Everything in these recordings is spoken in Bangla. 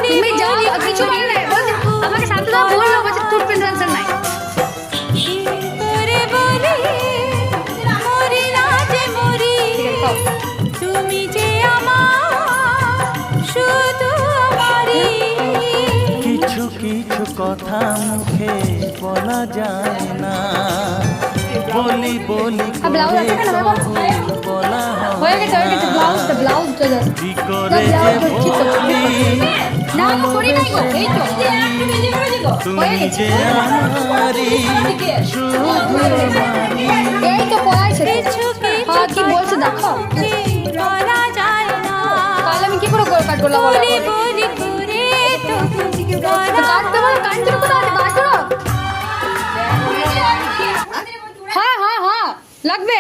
তুমি যাও, কিছু বলে না, বলছে আমাকে শান্ত দাও, বললো বলছে তোর টেনশন নাই। তুমি যে আমার শুধু আমারই। কিছু কিছু কথা মুখে বলা যায় না, বলি বলি ব্লাউজ আছে কেন বাবা? বলা হয়ে গেছে ব্লাউজটা জাস্ট কি করে যে বলি না আমি করি নাই গো, এই তো তুমি যে আমারই শুধু আমারই। এই তো পড়াইছে হ্যাঁ কি বলছে দেখো, বলা যায় না। তাহলে আমি কি করে গোল কাট করলাম বলো? বলি বলি করে তো কাটতে বলো, কাটতে কোথায় আছে কাট করো। হ্যাঁ হ্যাঁ হ্যাঁ লাগবে,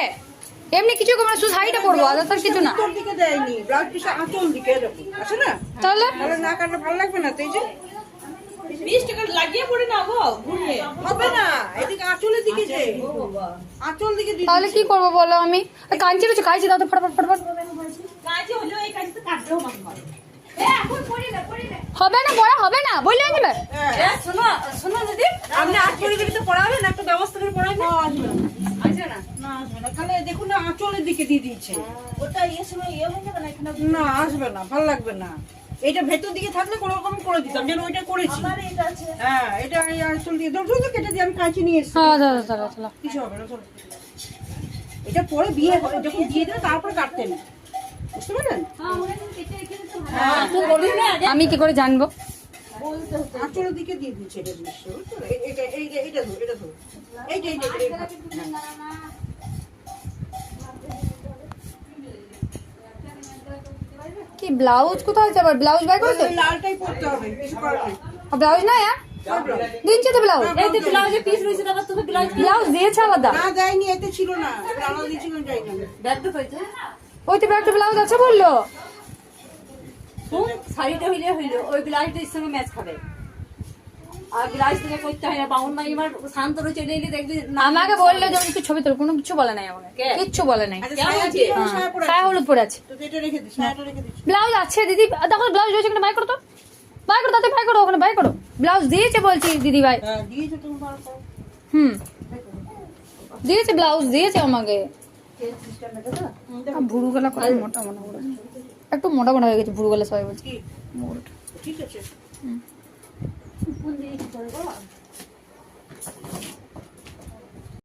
এমনি কিছু মানে শুধু শাড়িটা পরবো, আদার তার কিছু না। তোর দিকে দেয়নি, ব্লাউজ পিস আঁচল দিকে এরকম আছে না, তাহলে তাহলে না কাটলে ভালো লাগবে না। তো এই যে 20 টাকা লাগিয়ে পড়ে না গো ঘুরিয়ে। হবে না, এদিকে আঁচলের দিকে যে আঁচল দিকে দিতে তাহলে কি করবো বলো? আমি কাঞ্চি রয়েছে, কাঞ্চি দাও তো ফটাফট ফটাফট। কাজে হলো এই কাজটা কাটলেও মাছ মারে। হবে না পড়া হবে না বললে দিবে। শোনো শোনো দিদি, আপনি আজ করে দিবি তো পড়াবেন, একটা ব্যবস্থা করে পড়াবেন। আসবে না, না আসবে না, তাহলে দেখুন না আঁচলের দিকে দিয়ে দিয়েছে। ওটা সময় হয়ে যাবে না এখানে। না আসবে না, ভালো লাগবে না। এটা ভেতর দিকে থাকলে কোনো রকম করে দিতাম, যেন ওইটা করেছি। আমার এটা আছে। হ্যাঁ এটা এই আঁচল দিয়ে ধরো তো কেটে দিয়ে আমি কাঁচি নিয়ে এসেছি, হ্যাঁ চলো চলো চলো। কিছু হবে না। চলো এটা পরে বিয়ে হবে, যখন বিয়ে দেবে তারপরে কাটতে না, বুঝতে পারলেন? আমি কি করে জানবো? আঁচলের দিকে দিয়ে দিচ্ছে এটা জিনিস, বুঝছো? এইটা ধরো, এটা ধরো, এইটা কি ব্লাউজ কোথায় আছে আবার? ব্লাউজ বাই করেছে? ওই লালটাই পরতে হবে, কিছু করার নেই। ব্লাউজ না ইয়ার দিনছে তো ব্লাউজ, এই তো ব্লাউজে পিস রয়েছে, তারপর তুমি ব্লাউজ ব্লাউজ দিয়েছে আলাদা। না দেয়নি, এতে ছিল না, এবার আলাদা দিয়েছিল যাই না। ব্যাগটা কইছে। ওই তো একটা ব্লাউজ আছে বললো। শাড়িটা হইলে হইলো, ওই ব্লাউজটা এর সঙ্গে ম্যাচ খাবে। আর ব্লাউজ থেকে করতে হয় না, বাউন মাই আমার শান্ত রয়েছে, এলে দেখবি না। আমাকে বললো যে কিছু ছবি তোল, কোনো কিছু বলে নাই আমাকে, কে? কিচ্ছু বলে নাই। আচ্ছা সায়া আছে, সায়া পরে সায়া হলুদ পরে আছে, তো এটা রেখে দিস, সায়াটা রেখে দিস। ব্লাউজ আছে দিদি দেখো, ব্লাউজ রয়েছে কিনা বাই করো তো, বাই করো তাতে, বাই করো ওখানে, বাই করো। ব্লাউজ দিয়েছে বলছি দিদি ভাই। হ্যাঁ দিয়েছো তুমি, বার করো। দিয়েছে, ব্লাউজ দিয়েছে আমাকে। ভুরু গলা কত মোটা মনে হয়, একটু মোটা মোটা হয়ে গেছে ভুরু গলা, সবাই বলছে কি ঠিক আছে।